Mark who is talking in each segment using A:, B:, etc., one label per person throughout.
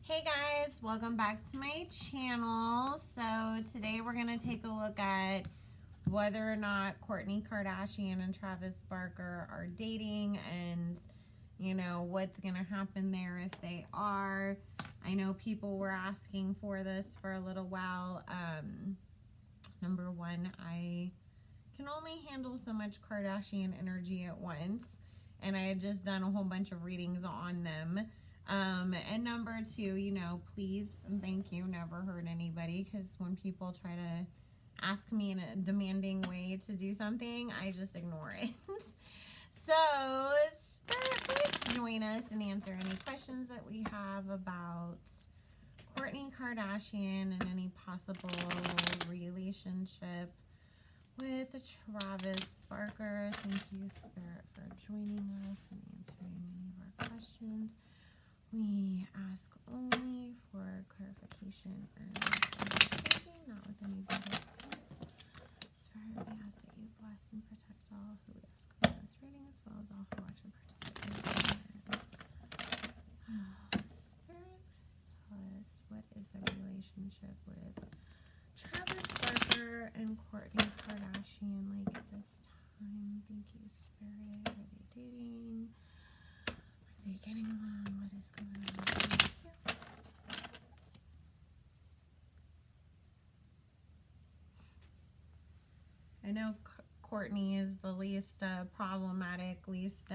A: Hey guys, welcome back to my channel. So today we're going to take a look at whether or not Kourtney Kardashian and Travis Barker are dating and, you know, what's going to happen there if they are. I know people were asking for this for a little while. Number one, I can only handle so much Kardashian energy at once, and I had just done a whole bunch of readings on them. And number two, you know, please and thank you never hurt anybody, because when people try to ask me in a demanding way to do something, I just ignore it. So, Spirit, please join us and answer any questions that we have about Kourtney Kardashian and any possible relationship with Travis Barker. Thank you, Spirit, for joining us and answering any of our questions. We ask only for clarification and understanding, not with any bad intent. Spirit, we ask that you bless and protect all who ask for this reading, as well as all who watch and participate. Spirit, tell us, what is the relationship with Travis Barker and Kourtney Kardashian like at this time? Thank you, Spirit. Are they dating? Are they getting along? What is going on? Thank you. I know Kourtney is the least problematic, least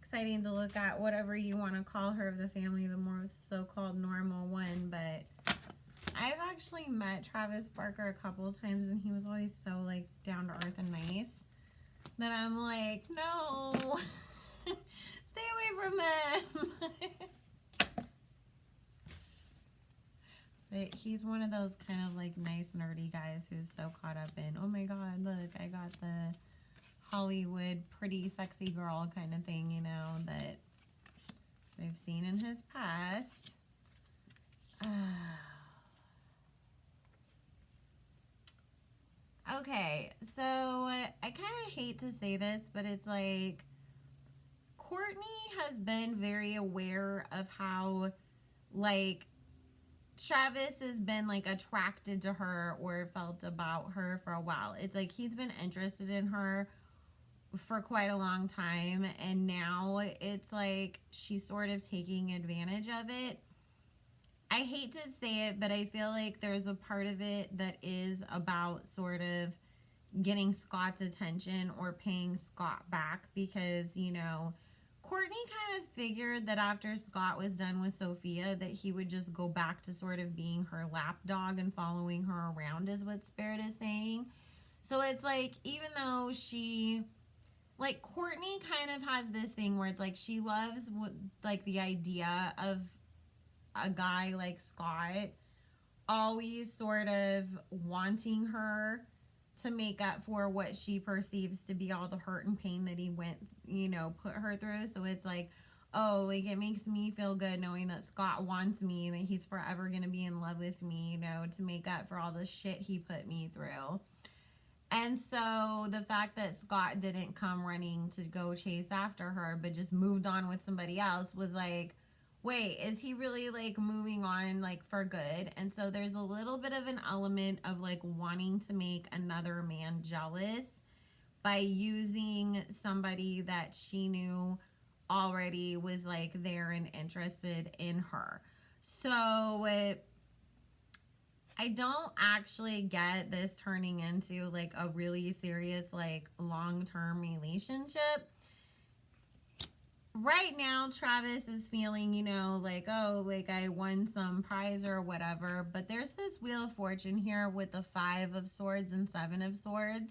A: exciting to look at, whatever you want to call her of the family, the more so-called normal one, but I've actually met Travis Barker a couple of times, and he was always so, like, down to earth and nice that I'm like, no, stay away from them. But he's one of those kind of, like, nice, nerdy guys who's so caught up in, oh my god, look, I got the Hollywood pretty, sexy girl kind of thing, you know, that we've seen in his past. Okay, so I kind of hate to say this, but it's like Kourtney has been very aware of how, like, Travis has been, like, attracted to her or felt about her for a while. It's like he's been interested in her for quite a long time, and now it's like she's sort of taking advantage of it. I hate to say it, but I feel like there's a part of it that is about sort of getting Scott's attention or paying Scott back, because, you know, Kourtney kind of figured that after Scott was done with Sophia that he would just go back to sort of being her lapdog and following her around, is what Spirit is saying. So it's like, even though she, like, Kourtney kind of has this thing where it's like she loves, like, the idea of a guy like Scott always sort of wanting her to make up for what she perceives to be all the hurt and pain that he went, you know, put her through. So it's like, oh, like, it makes me feel good knowing that Scott wants me, that he's forever going to be in love with me, you know, to make up for all the shit he put me through. And so the fact that Scott didn't come running to go chase after her, but just moved on with somebody else, was like, wait, is he really, like, moving on, like, for good? And so there's a little bit of an element of, like, wanting to make another man jealous by using somebody that she knew already was, like, there and interested in her. So I don't actually get this turning into, like, a really serious, like, long-term relationship. Right now, Travis is feeling, you know, like, oh, like, I won some prize or whatever. But there's this Wheel of Fortune here with the 5 of Swords and 7 of Swords.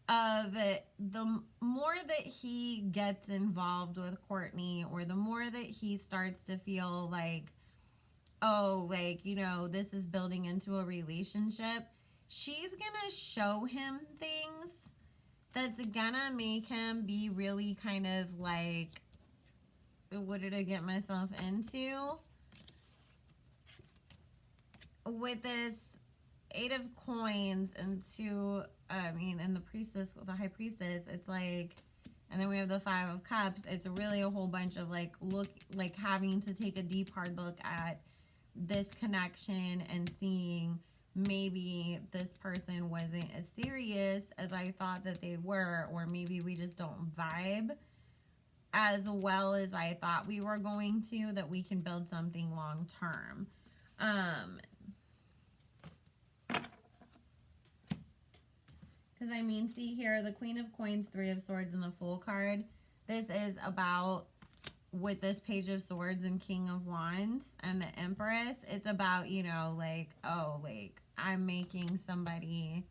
A: Of it, the more that he gets involved with Kourtney, or the more that he starts to feel like, oh, like, you know, this is building into a relationship, she's gonna show him things that's gonna make him be really kind of like, what did I get myself into? With this 8 of Coins and 2, and the Priestess, the High Priestess, it's like, And then we have the Five of Cups. It's really a whole bunch of like having to take a deep, hard look at this connection and seeing maybe this person wasn't as serious as I thought that they were, or maybe we just don't vibe as well as I thought we were going to, that we can build something long term. Because I mean, see here, the Queen of Coins, Three of Swords, and the Fool card. This is about, with this Page of Swords and King of Wands and the Empress, it's about, you know, like, oh, like, I'm making somebody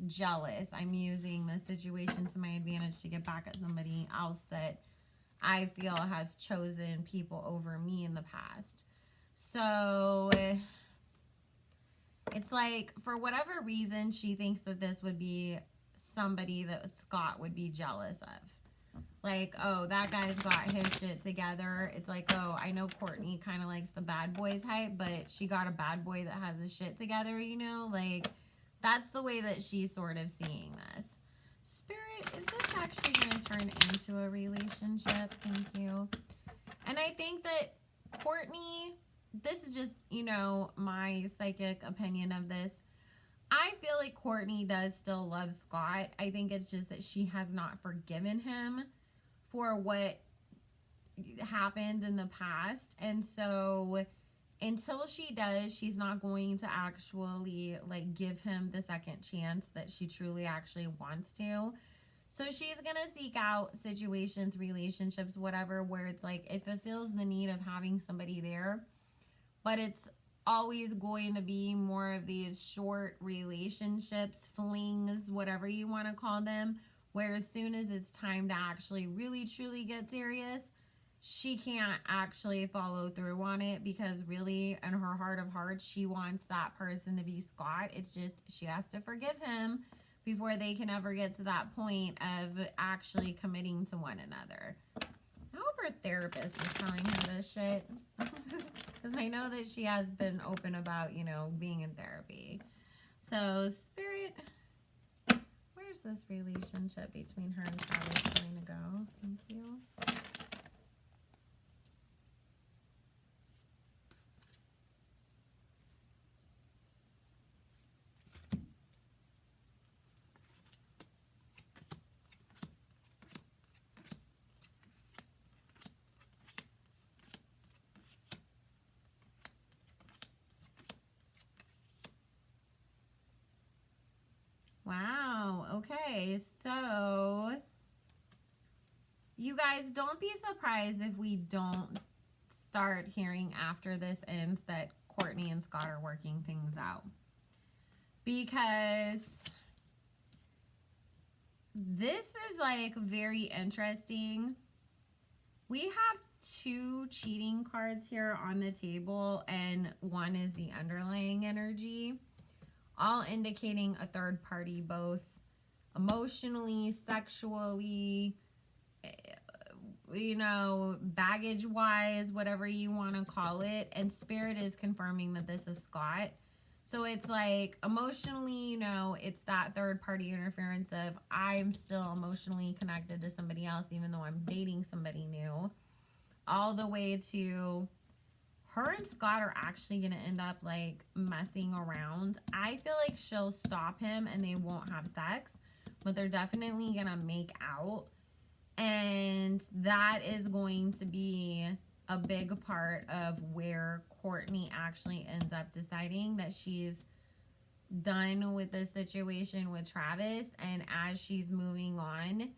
A: jealous. I'm using the situation to my advantage to get back at somebody else that I feel has chosen people over me in the past. So it's like, for whatever reason, she thinks that this would be somebody that Scott would be jealous of. Like, oh, that guy's got his shit together. It's like, oh, I know Kourtney kind of likes the bad boy type, but she got a bad boy that has his shit together, you know? Like, that's the way that she's sort of seeing this. Spirit, is this actually going to turn into a relationship? Thank you. And I think that Kourtney, this is just, you know, my psychic opinion of this. I feel like Kourtney does still love Scott. I think it's just that she has not forgiven him for what happened in the past. And so until she does, she's not going to actually like give him the second chance that she truly actually wants to. So she's going to seek out situations, relationships, whatever, where it's like it fulfills the need of having somebody there, but it's always going to be more of these short relationships, flings, whatever you want to call them, where as soon as it's time to actually really truly get serious, she can't actually follow through on it, because really in her heart of hearts she wants that person to be Scott. It's just she has to forgive him before they can ever get to that point of actually committing to one another. I hope her therapist is telling her this shit. Because I know that she has been open about, you know, being in therapy. So, Spirit, where's this relationship between her and Travis going to go? Thank you. Wow, okay, so you guys, don't be surprised if we don't start hearing after this ends that Kourtney and Scott are working things out. Because this is like very interesting. We have two cheating cards here on the table, and one is the underlying energy, all indicating a third party, both emotionally, sexually, you know, baggage wise, whatever you want to call it. And Spirit is confirming that this is Scott. So it's like emotionally, you know, it's that third party interference of I'm still emotionally connected to somebody else even though I'm dating somebody new, all the way to her and Scott are actually going to end up like messing around. I feel like she'll stop him and they won't have sex, but they're definitely going to make out. And that is going to be a big part of where Kourtney actually ends up deciding that she's done with the situation with Travis. And as she's moving on,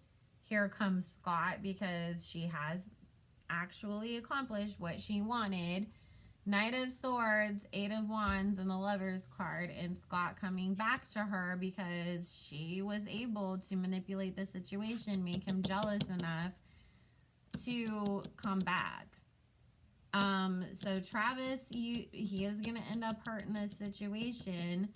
A: here comes Scott, because she has actually accomplished what she wanted. Knight of Swords, Eight of Wands, and the Lover's card, and Scott coming back to her because she was able to manipulate the situation, make him jealous enough to come back. So Travis, he is going to end up hurt in this situation.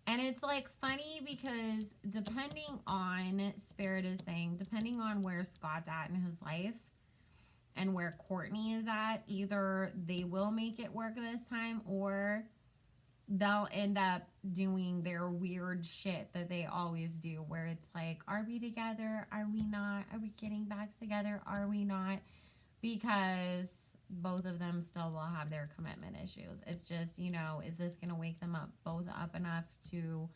A: And it's like funny because depending on, Spirit is saying, depending on where Scott's at in his life and where Kourtney is at, either they will make it work this time, or they'll end up doing their weird shit that they always do, where it's like, are we together? Are we not? Are we getting back together? Are we not? Because both of them still will have their commitment issues. It's just, is this going to wake them up both up enough to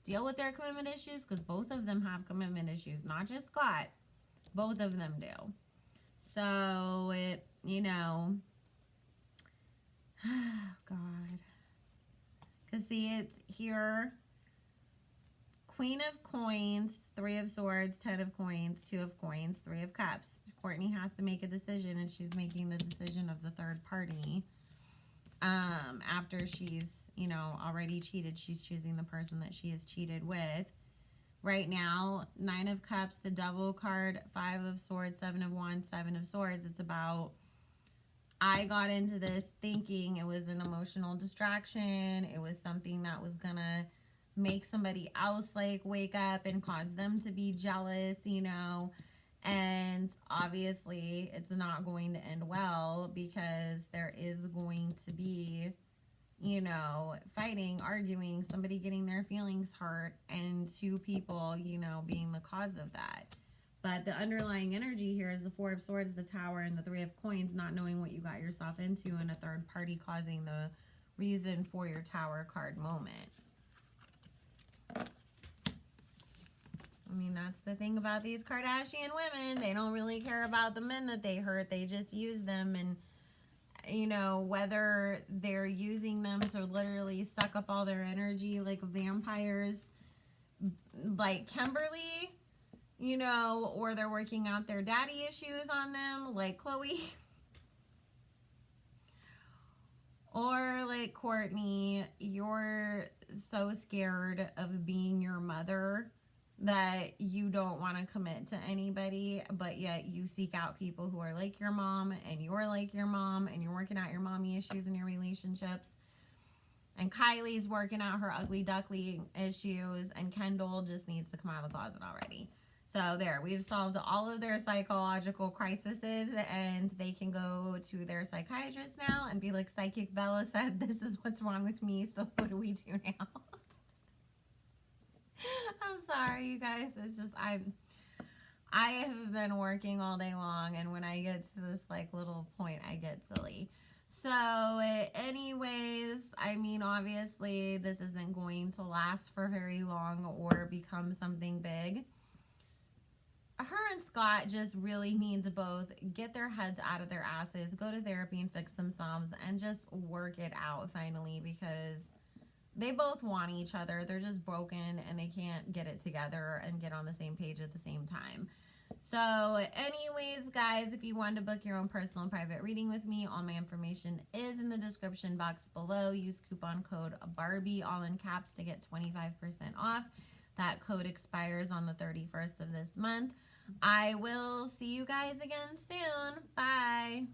A: deal with their commitment issues? Because both of them have commitment issues, not just Scott. Both of them do. So, God. Because see, it's here, Queen of Coins, Three of Swords, Ten of Coins, Two of Coins, Three of Cups. Kourtney has to make a decision, and she's making the decision of the third party. After she's, already cheated, she's choosing the person that she has cheated with. Right now, Nine of Cups, the Devil card, Five of Swords, Seven of Wands, Seven of Swords. It's about, I got into this thinking it was an emotional distraction. It was something that was going to make somebody else, like, wake up and cause them to be jealous, And obviously, it's not going to end well, because there is going to be, fighting, arguing, somebody getting their feelings hurt, and two people, being the cause of that. But the underlying energy here is the Four of Swords, the Tower, and the Three of Coins, not knowing what you got yourself into, and a third party causing the reason for your Tower card moment. I mean, that's the thing about these Kardashian women. They don't really care about the men that they hurt. They just use them, and, whether they're using them to literally suck up all their energy like vampires, like Kimberly, or they're working out their daddy issues on them, like Khloe. Or like Kourtney, you're so scared of being your mother that you don't want to commit to anybody, but yet you seek out people who are like your mom, and you're like your mom, and you're working out your mommy issues in your relationships. And Kylie's working out her ugly duckling issues, and Kendall just needs to come out of the closet already. So there, we've solved all of their psychological crises, and they can go to their psychiatrist now and be like, Psychic Bella said this is what's wrong with me, so what do we do now? I'm sorry, you guys. It's just, I have been working all day long, and when I get to this, like, little point, I get silly. So, anyways, I mean, obviously, this isn't going to last for very long or become something big. Her and Scott just really need to both get their heads out of their asses, go to therapy and fix themselves, and just work it out finally, because they both want each other. They're just broken, and they can't get it together and get on the same page at the same time. So anyways, guys, if you want to book your own personal and private reading with me, all my information is in the description box below. Use coupon code Barbie, all in caps, to get 25% off. That code expires on the 31st of this month. I will see you guys again soon. Bye.